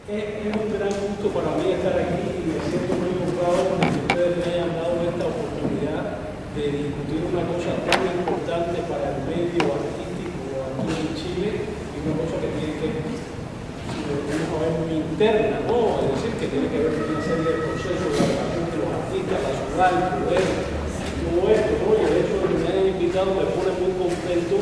Es un gran gusto para mí estar aquí y me siento muy honrado de que ustedes me hayan dado esta oportunidad de discutir una cosa tan importante para el medio artístico aquí en Chile y una cosa que tiene que ver muy interna, ¿no? Es decir, que tiene que ver con una serie de procesos, la relación de los artistas, la ciudad, el poder, todo esto, ¿no? Y el hecho de que me hayan invitado me pone muy contento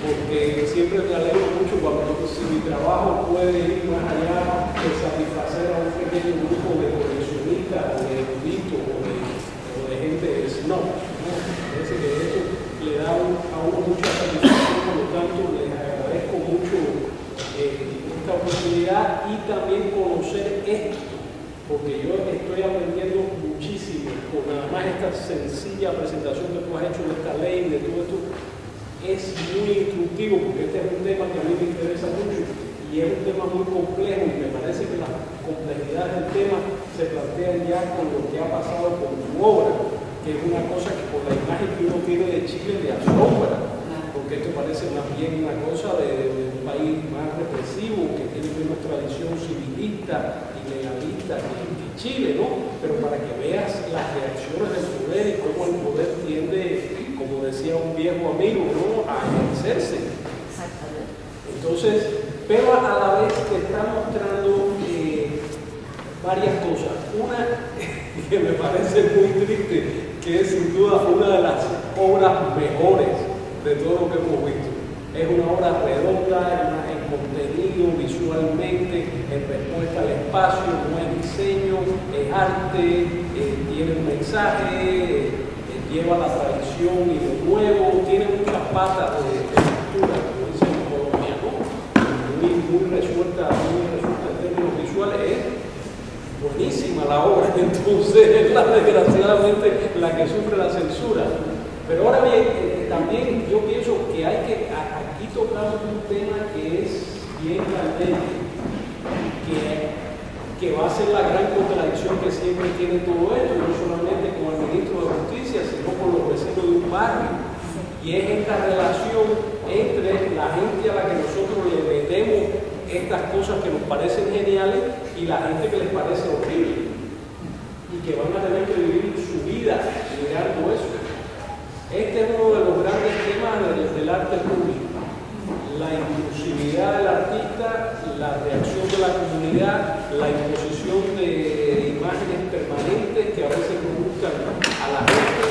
porque siempre me alegro mucho cuando si mi trabajo puede ir más allá de satisfacer a un pequeño grupo de coleccionistas o de eruditos o de gente de snob, ¿no? Parece que eso le da a uno mucha satisfacción, por lo tanto les agradezco mucho esta oportunidad y también conocer esto, porque yo estoy aprendiendo muchísimo con nada más esta sencilla presentación que tú has hecho de esta ley, de todo esto. Es muy instructivo porque este es un tema que a mí me interesa mucho y es un tema muy complejo y me parece que las complejidades del tema se plantean ya con lo que ha pasado con tu obra, que es una cosa que por la imagen que uno tiene de Chile le asombra, porque esto parece más bien una cosa de un país más represivo, que tiene menos tradición civilista y legalista que Chile, ¿no? Pero para que veas las reacciones del poder y cómo el poder tiende, como decía un viejo amigo, ¿no?, a ejercerse. Exactamente. Entonces, pero a la vez te está mostrando varias cosas. Una que me parece muy triste, que es sin duda una de las obras mejores de todo lo que hemos visto. Es una obra redonda en contenido, visualmente, en respuesta al espacio, no es diseño, es arte, tiene un mensaje, lleva la tradición y lo nuevo, tiene muchas patas de estructura, como dicen los colombianos, muy resuelta en términos visuales. Es buenísima la obra, entonces es desgraciadamente la que sufre la censura. Pero ahora bien, también yo pienso que hay que, aquí tocamos un tema que es bien candente, que va a ser la gran contradicción que siempre tiene todo esto, no solamente con el ministro de Justicia, sino con los vecinos de un barrio. Y es esta relación entre la gente a la que nosotros le metemos estas cosas que nos parecen geniales y la gente que les parece horrible y que van a tener que vivir su vida mirando eso. Este es uno de los grandes temas del arte público. La inclusividad del artista, la reacción de la comunidad, la imposición de imágenes permanentes que a veces no gustan a la gente.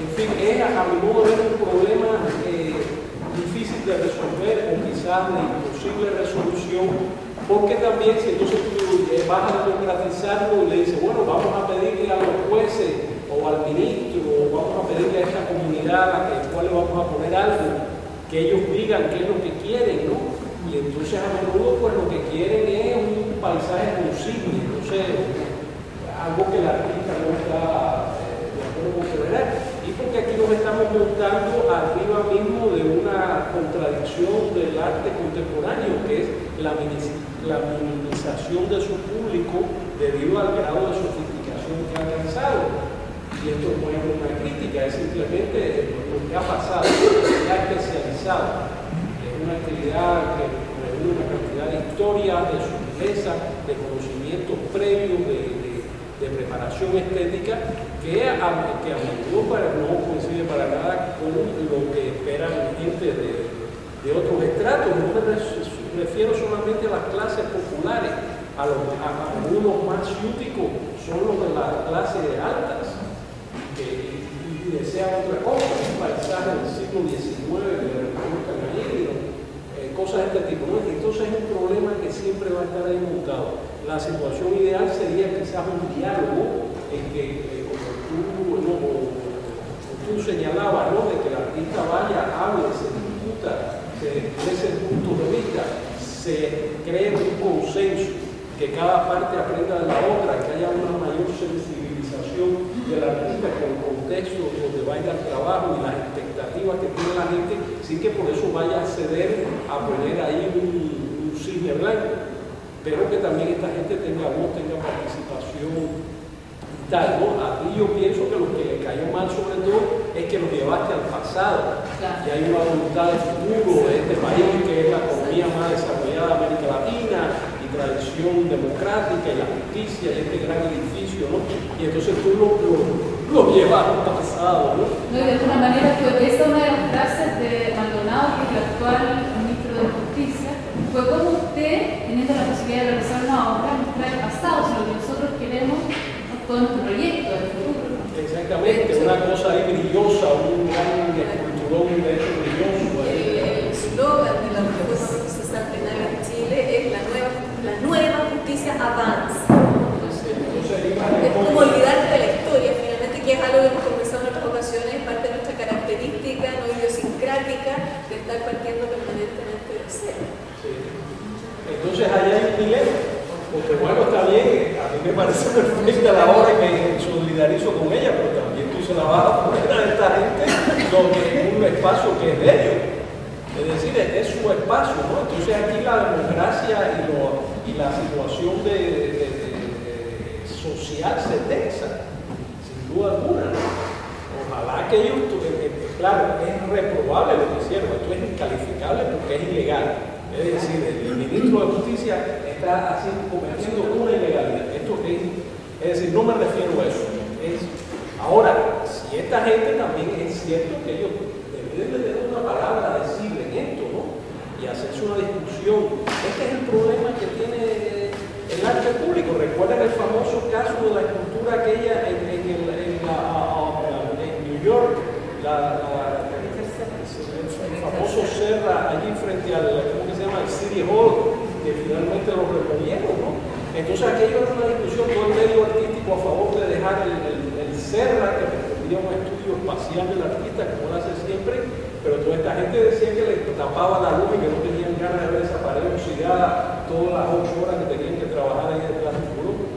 En fin, es a mi modo de ver un problema difícil de resolver o quizás de imposible resolución, porque también si entonces tú vas a democratizarlo y le dices, bueno, vamos a pedirle a los jueces o al ministro, o vamos a pedirle a esta comunidad a la cual le vamos a poner algo, que ellos digan qué es lo que quieren, ¿no? Y entonces a menudo pues lo que quieren es un paisaje posible, no sé, algo que el artista no está de acuerdo con generar. Y porque aquí nos estamos montando arriba mismo de una contradicción del arte contemporáneo, que es la minimización de su público debido al grado de sofisticación que ha alcanzado. Y esto no es una crítica, es simplemente lo que ha pasado, se ha especializado. Es una actividad que reúne una cantidad de historia, de sutileza, de conocimientos previos, de preparación estética, que a menudo no coincide para nada con lo que esperan gente de otros estratos. No me refiero solamente a las clases populares, a algunos más ciúticos son los de las clases altas, que desean otra cosa, un paisaje del siglo XIX que le reconozcan a ellos, cosas de este tipo, ¿no? Entonces es un problema que siempre va a estar ahí montado. La situación ideal sería quizás un diálogo en que, como tú señalabas, ¿no?, de que el artista vaya, hable, se discuta, se exprese puntos de vista, se cree un consenso, que cada parte aprenda de la otra, que haya una mayor sensibilización del artista con el contexto donde vaya el trabajo y las expectativas que tiene la gente, sin que por eso vaya a ceder a poner ahí un cisne blanco, pero que también esta gente tenga voz, tenga participación y tal, ¿no? A ti yo pienso que lo que le cayó mal sobre todo es que lo llevaste al pasado. Claro. Y hay una voluntad de futuro de este país, que es la economía más desarrollada de América Latina y tradición transición democrática y la justicia y este gran edificio, ¿no? Y entonces tú lo llevas al pasado, ¿no? No, y de alguna manera esta es una de las frases de Maldonado, que es el actual ministro de Justicia, fue como usted, teniendo la posibilidad de realizar una obra, mostrar el pasado, si lo que nosotros queremos, ¿no? Todo nuestro proyecto del futuro. Exactamente, una cosa ahí brillosa, un gran esculturón de hecho brilloso. El eslogan de la reforma procesal penal en Chile es la nueva justicia avanza. Es como olvidarte de la historia, finalmente, que es algo que hemos conversado en otras ocasiones, parte de nuestra característica no idiosincrática de estar partiendo permanentemente de cero. Sí. Entonces allá hay un dilema, porque bueno, está bien, a mí me parece perfecta la obra y me solidarizo con ella, pero también tú se la vas a poner a esta gente donde es un espacio que es de ellos. Es decir, es su espacio, ¿no? Entonces aquí la democracia y la situación social se tensa, sin duda alguna, ¿no? Ojalá que ellos, claro, es reprobable lo que hicieron, esto es incalificable porque es ilegal. Es decir, el ministro de Justicia está cometiendo una ilegalidad. Esto es decir, no me refiero a eso. Ahora, si esta gente también es cierto que ellos deben de tener una palabra a decir en esto, ¿no? Y hacerse una discusión. Este es el problema que tiene el arte público. Recuerden el famoso caso de la escultura aquella en New York, el famoso Serra allí frente al, ¿cómo que se llama? El City Hall, que finalmente lo removieron, ¿no? Entonces aquello era una discusión, todo el medio artístico a favor de dejar el Serra, que respondía a un estudio espacial del artista, como lo hace siempre, pero toda esta gente decía que le tapaba la luz y que no tenían ganas de ver esa pared oxidada todas las 8 horas que tenían que trabajar ahí detrás del muro.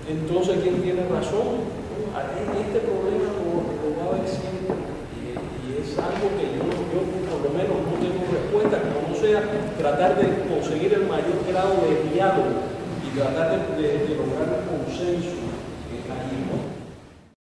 Entonces, ¿quién tiene razón? Este problema lo va a haber siempre. Y es algo que yo por lo menos no tengo respuesta, como no sea tratar de conseguir el mayor grado de diálogo y tratar de lograr un consenso ahí, ¿no?